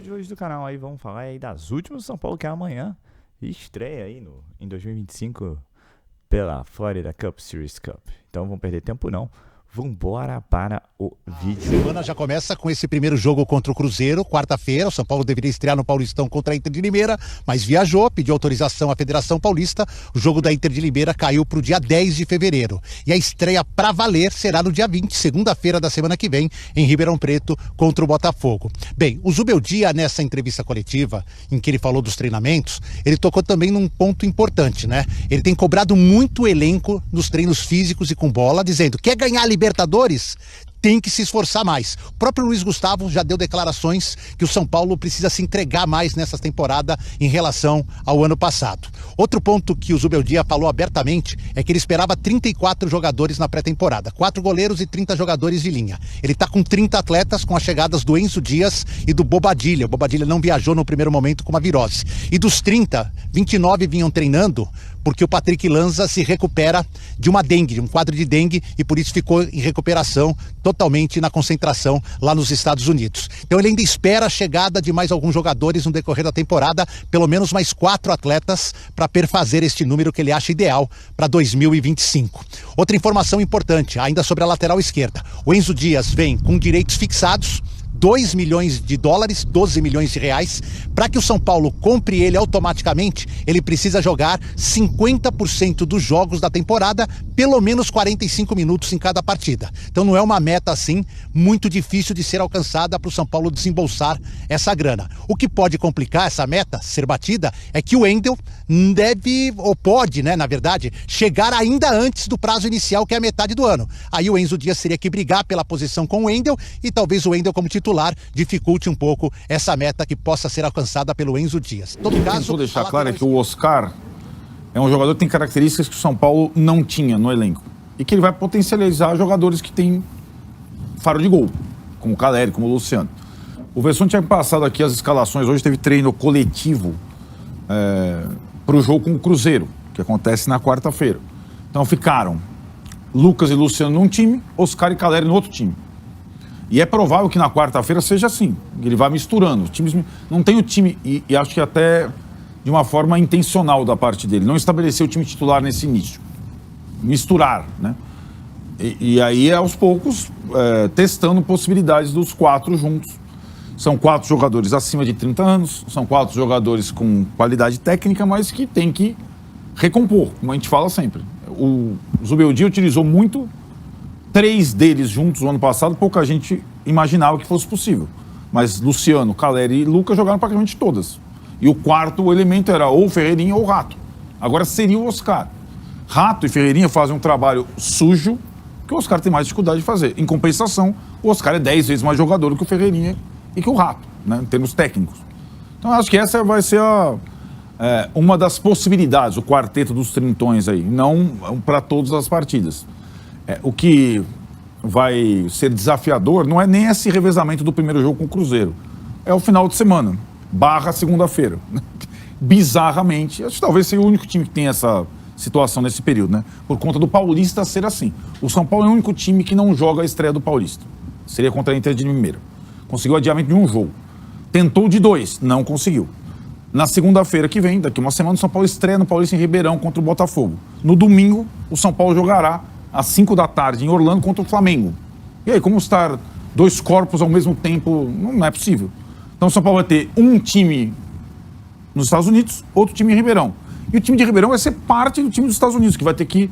de hoje do canal aí, vamos falar aí das últimas do São Paulo, que é amanhã. Estreia aí em 2025 pela Florida Cup Series Cup. Então não vamos perder tempo não. Vambora para o vídeo. A semana já começa com esse primeiro jogo contra o Cruzeiro, quarta-feira. O São Paulo deveria estrear no Paulistão contra a Inter de Limeira, mas viajou, pediu autorização à Federação Paulista. O jogo da Inter de Limeira caiu para o dia 10 de fevereiro. E a estreia para valer será no dia 20, segunda-feira da semana que vem, em Ribeirão Preto, contra o Botafogo. Bem, o Zubeldia, nessa entrevista coletiva, em que ele falou dos treinamentos, ele tocou também num ponto importante, né? Ele tem cobrado muito o elenco nos treinos físicos e com bola, dizendo: quer ganhar a Libertadores? Tem que se esforçar mais. O próprio Luiz Gustavo já deu declarações que o São Paulo precisa se entregar mais nessa temporada em relação ao ano passado. Outro ponto que o Zubeldia falou abertamente é que ele esperava 34 jogadores na pré-temporada, 4 goleiros e 30 jogadores de linha. Ele está com 30 atletas, com as chegadas do Enzo Dias e do Bobadilha. O Bobadilha não viajou no primeiro momento com uma virose. E dos 30, 29 vinham treinando porque o Patrick Lanza se recupera de uma dengue, de um quadro de dengue, e por isso ficou em recuperação totalmente na concentração lá nos Estados Unidos. Então ele ainda espera a chegada de mais alguns jogadores no decorrer da temporada, pelo menos mais 4 atletas, para perfazer este número que ele acha ideal para 2025. Outra informação importante, ainda sobre a lateral esquerda. O Enzo Dias vem com direitos fixados, 2 milhões de dólares, 12 milhões de reais. Para que o São Paulo compre ele automaticamente, ele precisa jogar 50% dos jogos da temporada, pelo menos 45 minutos em cada partida. Então não é uma meta assim muito difícil de ser alcançada para o São Paulo desembolsar essa grana. O que pode complicar essa meta ser batida é que o Wendel deve, ou pode, né, na verdade, chegar ainda antes do prazo inicial, que é a metade do ano. Aí o Enzo Dias teria que brigar pela posição com o Wendel, e talvez o Wendel como titular dificulte um pouco essa meta que possa ser alcançada pelo Enzo Dias. O que tentou deixar claro é que o Oscar é um jogador que tem características que o São Paulo não tinha no elenco, e que ele vai potencializar jogadores que têm faro de gol, como o Caleri, como o Luciano. O Verson tinha passado aqui as escalações. Hoje teve treino coletivo para o jogo com o Cruzeiro, que acontece na quarta-feira. Então ficaram Lucas e Luciano num time, Oscar e Caleri no outro time. E é provável que na quarta-feira seja assim, que ele vai misturando. Os times não tem o time, e acho que até de uma forma intencional da parte dele, não estabeleceu o time titular nesse início. Misturar, né? E aí, aos poucos, testando possibilidades dos 4 juntos. São 4 jogadores acima de 30 anos, são 4 jogadores com qualidade técnica, mas que tem que recompor, como a gente fala sempre. O Zubeldia utilizou muito 3 deles juntos no ano passado, pouca gente imaginava que fosse possível. Mas Luciano, Caleri e Lucas jogaram praticamente todas. E o quarto elemento era ou o Ferreirinha ou o Rato. Agora seria o Oscar. Rato e Ferreirinha fazem um trabalho sujo que o Oscar tem mais dificuldade de fazer. Em compensação, o Oscar é 10 vezes mais jogador do que o Ferreirinha e que o Rato, né, em termos técnicos. Então acho que essa vai ser uma das possibilidades, o quarteto dos trintões aí, não para todas as partidas. O que vai ser desafiador não é nem esse revezamento do primeiro jogo com o Cruzeiro. É o final de semana, / segunda-feira. Bizarramente, acho que talvez seja o único time que tem essa situação nesse período, né? Por conta do Paulista ser assim. O São Paulo é o único time que não joga a estreia do Paulista. Seria contra a Inter de Limeira. Conseguiu adiamento de um jogo. Tentou de 2, não conseguiu. Na segunda-feira que vem, daqui uma semana, o São Paulo estreia no Paulista em Ribeirão contra o Botafogo. No domingo, o São Paulo jogará às 5 da tarde em Orlando contra o Flamengo. E aí, como estar 2 corpos ao mesmo tempo, não é possível. Então o São Paulo vai ter um time nos Estados Unidos, outro time em Ribeirão. E o time de Ribeirão vai ser parte do time dos Estados Unidos, que vai ter que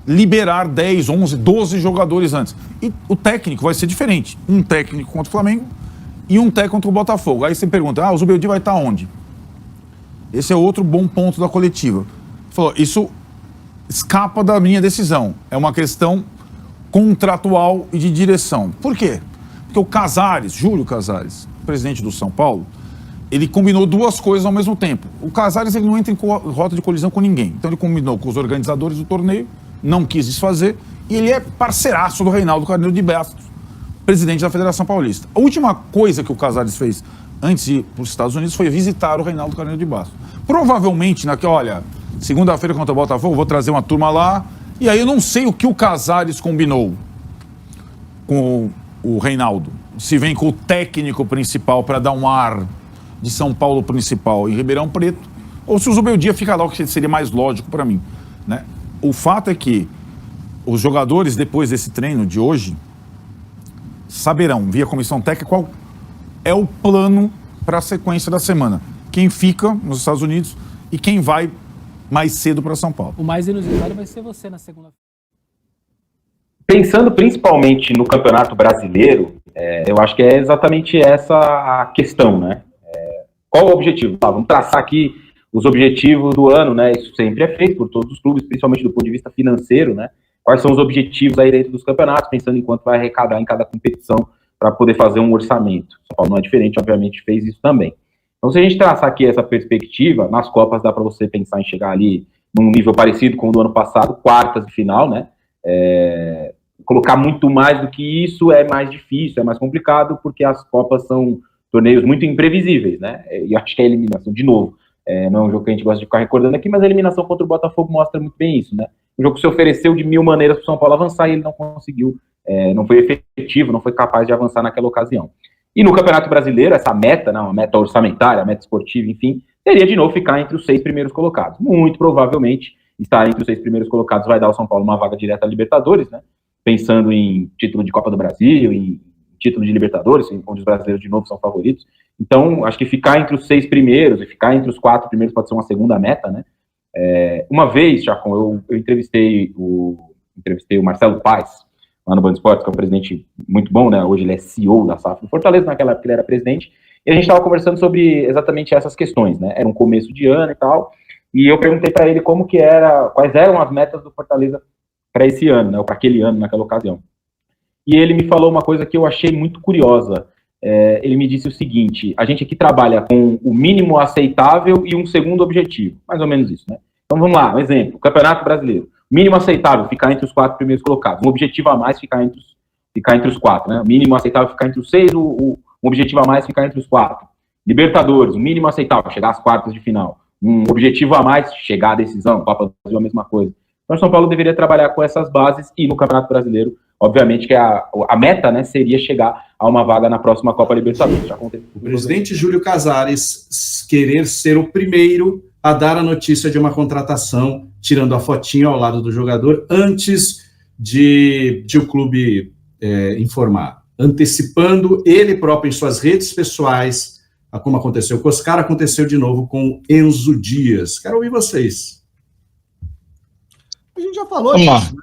liberar 10, 11, 12 jogadores antes. E o técnico vai ser diferente. Um técnico contra o Flamengo e um técnico contra o Botafogo. Aí você pergunta, o Zubeldia vai estar onde? Esse é outro bom ponto da coletiva. Ele falou, isso escapa da minha decisão. É uma questão contratual e de direção. Por quê? Porque o Casares, Júlio Casares, presidente do São Paulo, ele combinou 2 coisas ao mesmo tempo. O Casares, ele não entra em rota de colisão com ninguém. Então ele combinou com os organizadores do torneio, não quis desfazer, e ele é parceiraço do Reinaldo Carneiro de Bastos, presidente da Federação Paulista. A última coisa que o Casares fez antes de ir para os Estados Unidos foi visitar o Reinaldo Carneiro de Bastos. Provavelmente, segunda-feira contra o Botafogo, vou trazer uma turma lá, e aí eu não sei o que o Casares combinou com o Reinaldo. Se vem com o técnico principal para dar um ar de São Paulo principal e Ribeirão Preto, ou se o Zubeldia fica lá, o que seria mais lógico para mim, né? O fato é que os jogadores, depois desse treino de hoje, saberão, via comissão técnica, qual é o plano para a sequência da semana. Quem fica nos Estados Unidos e quem vai mais cedo para São Paulo. O mais inusitado vai ser você na segunda-feira. Pensando principalmente no Campeonato Brasileiro, eu acho que é exatamente essa a questão, né? Qual o objetivo? Vamos traçar aqui os objetivos do ano, né? Isso sempre é feito por todos os clubes, principalmente do ponto de vista financeiro, né? Quais são os objetivos aí dentro dos campeonatos, pensando em quanto vai arrecadar em cada competição para poder fazer um orçamento. São Paulo não é diferente, obviamente fez isso também. Então, se a gente traçar aqui essa perspectiva, nas Copas dá para você pensar em chegar ali num nível parecido com o do ano passado, quartas de final, né? Colocar muito mais do que isso é mais difícil, é mais complicado, porque as Copas são torneios muito imprevisíveis, né? E acho que a eliminação, de novo, não é um jogo que a gente gosta de ficar recordando aqui, mas a eliminação contra o Botafogo mostra muito bem isso, né? O jogo se ofereceu de 1000 maneiras para o São Paulo avançar e ele não conseguiu, não foi efetivo, não foi capaz de avançar naquela ocasião. E no Campeonato Brasileiro, essa meta, uma meta orçamentária, a meta esportiva, enfim, seria de novo ficar entre os 6 primeiros colocados. Muito provavelmente, estar entre os 6 primeiros colocados vai dar ao São Paulo uma vaga direta à Libertadores, né? Pensando em título de Copa do Brasil, em título de Libertadores, onde os brasileiros de novo são favoritos. Então, acho que ficar entre os 6 primeiros e ficar entre os 4 primeiros pode ser uma segunda meta, né? Uma vez, Chacon, eu entrevistei o Marcelo Paes, lá no Band Esportes, que é um presidente muito bom, né? Hoje ele é CEO da SAF do Fortaleza, naquela época ele era presidente, e a gente estava conversando sobre exatamente essas questões, né? Era um começo de ano e tal, e eu perguntei para ele quais eram as metas do Fortaleza para esse ano, né? Ou para aquele ano, naquela ocasião. E ele me falou uma coisa que eu achei muito curiosa. Ele me disse o seguinte: a gente aqui trabalha com o mínimo aceitável e um segundo objetivo, mais ou menos isso, né? Então vamos lá, um exemplo, Campeonato Brasileiro. Mínimo aceitável, ficar entre os 4 primeiros colocados. Um objetivo a mais, ficar entre os 4, né? Mínimo aceitável, ficar entre os 6, um objetivo a mais, ficar entre os 4. Libertadores, o mínimo aceitável, chegar às quartas de final. Um objetivo a mais, chegar à decisão. Copa do Brasil, a mesma coisa. Então o São Paulo deveria trabalhar com essas bases e no Campeonato Brasileiro, obviamente que a meta, né, seria chegar a uma vaga na próxima Copa Libertadores. Já o presidente Júlio Casares querer ser o primeiro a dar a notícia de uma contratação, tirando a fotinha ao lado do jogador, antes de o clube informar. Antecipando ele próprio em suas redes pessoais, como aconteceu com o Oscar, aconteceu de novo com Enzo Dias. Quero ouvir vocês. A gente já falou disso,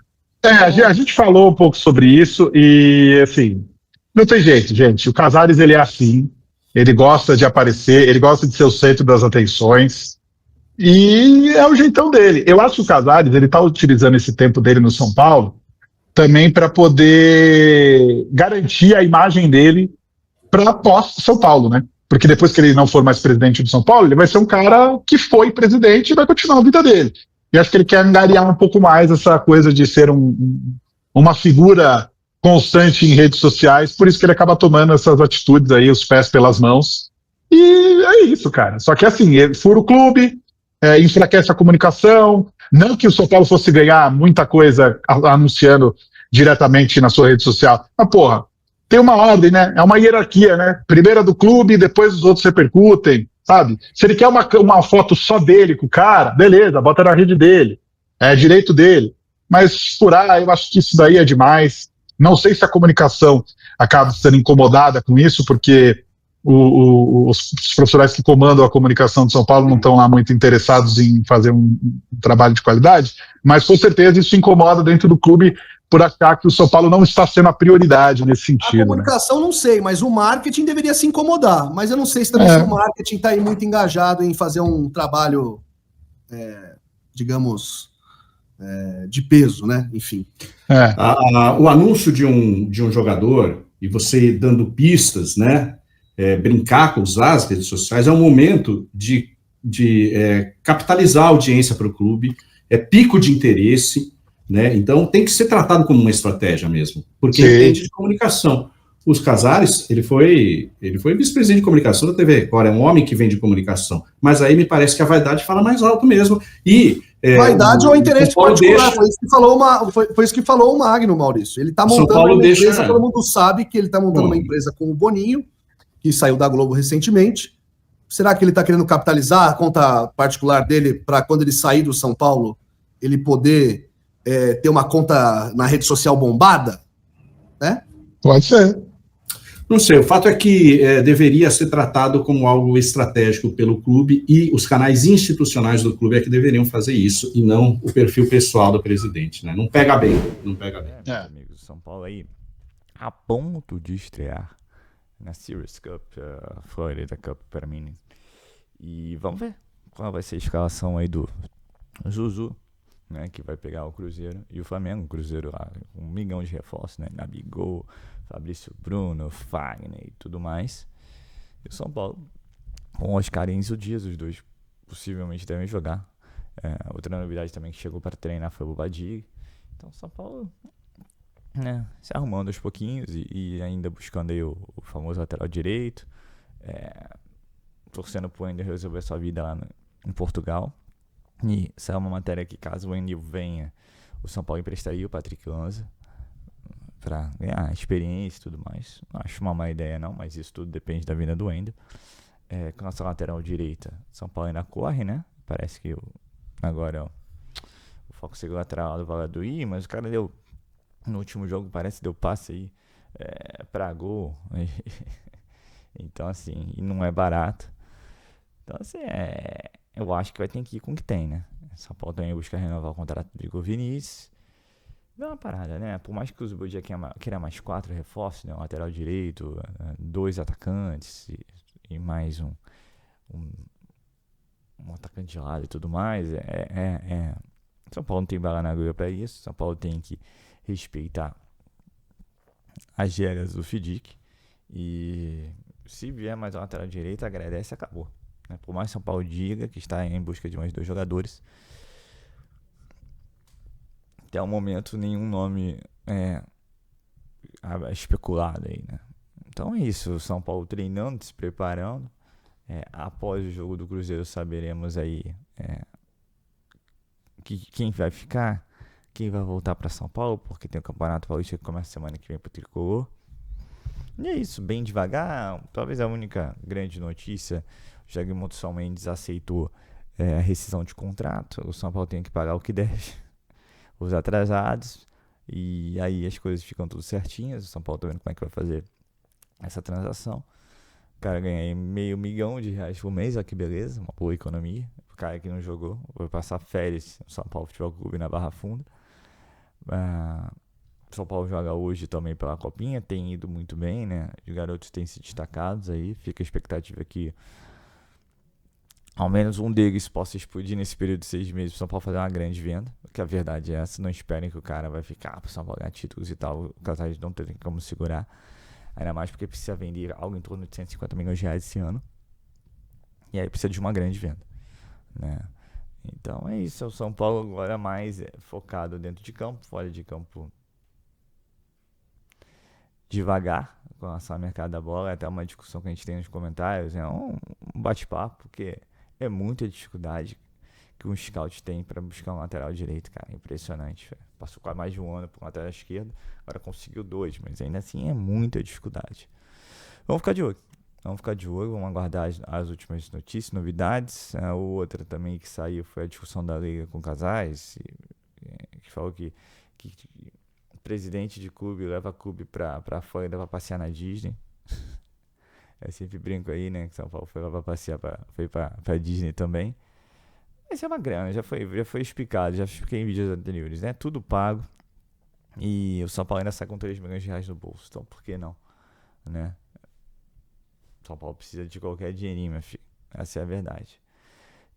né? A gente falou um pouco sobre isso e, assim, não tem jeito, gente. O Casares, ele é assim, ele gosta de aparecer, ele gosta de ser o centro das atenções e é o jeitão dele. Eu acho que o Casares, ele tá utilizando esse tempo dele no São Paulo também para poder garantir a imagem dele para pós-São Paulo, né? Porque depois que ele não for mais presidente do São Paulo, ele vai ser um cara que foi presidente e vai continuar a vida dele. E acho que ele quer angariar um pouco mais essa coisa de ser uma figura constante em redes sociais, por isso que ele acaba tomando essas atitudes aí, os pés pelas mãos. E é isso, cara. Só que assim, ele fura o clube, enfraquece a comunicação, não que o São Paulo fosse ganhar muita coisa anunciando diretamente na sua rede social, mas porra, tem uma ordem, né? É uma hierarquia, né? Primeiro é do clube, depois os outros repercutem. Sabe? Se ele quer uma foto só dele com o cara, beleza, bota na rede dele. É direito dele. Mas furar, eu acho que isso daí é demais. Não sei se a comunicação acaba sendo incomodada com isso, porque os profissionais que comandam a comunicação de São Paulo não estão lá muito interessados em fazer um trabalho de qualidade, mas com certeza isso incomoda dentro do clube por achar que o São Paulo não está sendo a prioridade nesse sentido. A comunicação, né? Não sei, mas o marketing deveria se incomodar. Mas eu não sei se também se o marketing está aí muito engajado em fazer um trabalho, digamos, de peso, né? Enfim. O anúncio de um jogador e você dando pistas, né? Brincar com usar as redes sociais é um momento de capitalizar a audiência para o clube, pico de interesse, né? Então tem que ser tratado como uma estratégia mesmo, porque entende de comunicação. Os Casares, ele foi vice-presidente de comunicação da TV Record, é um homem que vem de comunicação, mas aí me parece que a vaidade fala mais alto mesmo. E vaidade ou interesse particular, foi isso que falou o Magno, Maurício. Ele está montando uma empresa, todo mundo sabe que ele está montando uma empresa com o Boninho, que saiu da Globo recentemente, Será que ele está querendo capitalizar a conta particular dele para quando ele sair do São Paulo, ele poder ter uma conta na rede social bombada? Né? Pode ser. Não sei, o fato é que deveria ser tratado como algo estratégico pelo clube e os canais institucionais do clube é que deveriam fazer isso e não o perfil pessoal do presidente, né? Não pega bem, não pega bem. Meus amigos, São Paulo aí a ponto de estrear na Series Cup, Florida Cup para mim. E vamos ver qual vai ser a escalação aí do Zuzu, né, que vai pegar o Cruzeiro e o Flamengo. O Cruzeiro lá, 1 milhão de reforços, né? Gabigol, Fabrício Bruno, Fagner e tudo mais. E o São Paulo com o Oscar e Enzo Dias, os dois possivelmente devem jogar. Outra novidade também que chegou para treinar foi o Badir. Então o São Paulo, né, se arrumando aos pouquinhos e ainda buscando aí o famoso lateral direito, torcendo pro Wendel resolver sua vida lá em Portugal. E saiu uma matéria que caso o Wendel venha, o São Paulo emprestaria o Patrick Lanza para ganhar experiência e tudo mais. Não acho uma má ideia não, mas isso tudo depende da vinda do Wendel. Com a nossa lateral direita, São Paulo ainda corre, né? Parece que agora o foco seguiu lateral do Valaduí, mas o cara deu, no último jogo parece que deu passe aí pra gol. Então assim, e não é barato. Então assim, eu acho que vai ter que ir com o que tem, né? São Paulo também busca renovar o contrato do Igor Vinícius. Dá uma parada, né? Por mais que o Zubu já queira mais 4 reforços, né? Um lateral direito, 2 atacantes e mais um atacante de lado e tudo mais. São Paulo não tem bala na agulha pra isso. São Paulo tem que respeitar as regras do FIDIC. E se vier mais um lateral direito, agradece e acabou. Por mais que São Paulo diga que está em busca de mais 2 jogadores, até o momento nenhum nome especulado aí, né? Então é isso, o São Paulo treinando, se preparando. Após o jogo do Cruzeiro saberemos aí quem vai ficar, quem vai voltar para São Paulo, porque tem o Campeonato Paulista que começa semana que vem para o Tricolor. E é isso, bem devagar. Talvez a única grande notícia, o Jagmonson Mendes aceitou a rescisão de contrato. O São Paulo tem que pagar o que deve, os atrasados, e aí as coisas ficam tudo certinhas. O São Paulo tá vendo como é que vai fazer essa transação. O cara ganha aí R$500 mil por mês, olha que beleza, uma boa economia. O cara que não jogou vai passar férias no São Paulo Futebol Clube na Barra Funda. São Paulo joga hoje também pela Copinha, tem ido muito bem, né? Os garotos têm se destacados aí, fica a expectativa que ao menos um deles possa explodir nesse período de 6 meses para o São Paulo fazer uma grande venda, porque a verdade é essa, não esperem que o cara vai ficar para o São Paulo ganhar títulos e tal, o Casares não tem como segurar, ainda mais porque precisa vender algo em torno de R$150 milhões esse ano, e aí precisa de uma grande venda, né? Então é isso, é o São Paulo agora mais focado dentro de campo, fora de campo devagar com relação ao mercado da bola. É até uma discussão que a gente tem nos comentários, é um bate-papo, porque é muita dificuldade que um scout tem para buscar um lateral direito, cara, impressionante, velho. Passou quase mais de um ano para um lateral esquerdo, agora conseguiu 2, mas ainda assim é muita dificuldade. Vamos ficar de olho, vamos aguardar as últimas notícias, novidades. A outra também que saiu foi a discussão da Liga com Casares, que falou que presidente de clube leva clube pra fora e leva passear na Disney. Eu sempre brinco aí, né, que São Paulo foi lá pra passear, foi pra Disney também. Mas é uma grana, já foi explicado, já expliquei em vídeos anteriores, né, tudo pago. E o São Paulo ainda sai com R$3 milhões no bolso, então por que não, né? São Paulo precisa de qualquer dinheirinho, meu filho, essa é a verdade.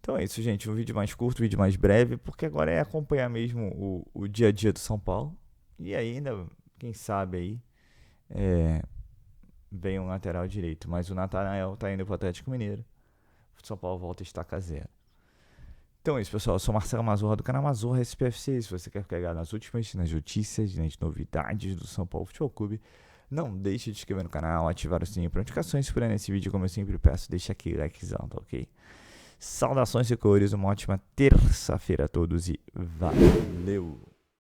Então é isso, gente, um vídeo mais curto, um vídeo mais breve, porque agora é acompanhar mesmo o dia a dia do São Paulo. E ainda, quem sabe aí, vem um lateral direito. Mas o Natanael tá indo pro Atlético Mineiro. O São Paulo volta a estaca 0. Então é isso, pessoal. Eu sou Marcelo Mazorra do canal Mazorra SPFC. Se você quer ficar ligado nas notícias, nas novidades do São Paulo Futebol Clube, não deixe de se inscrever no canal, ativar o sininho para notificações. Se puder nesse vídeo, como eu sempre peço, deixa aquele likezão, tá ok? Saudações e cores, uma ótima terça-feira a todos e valeu!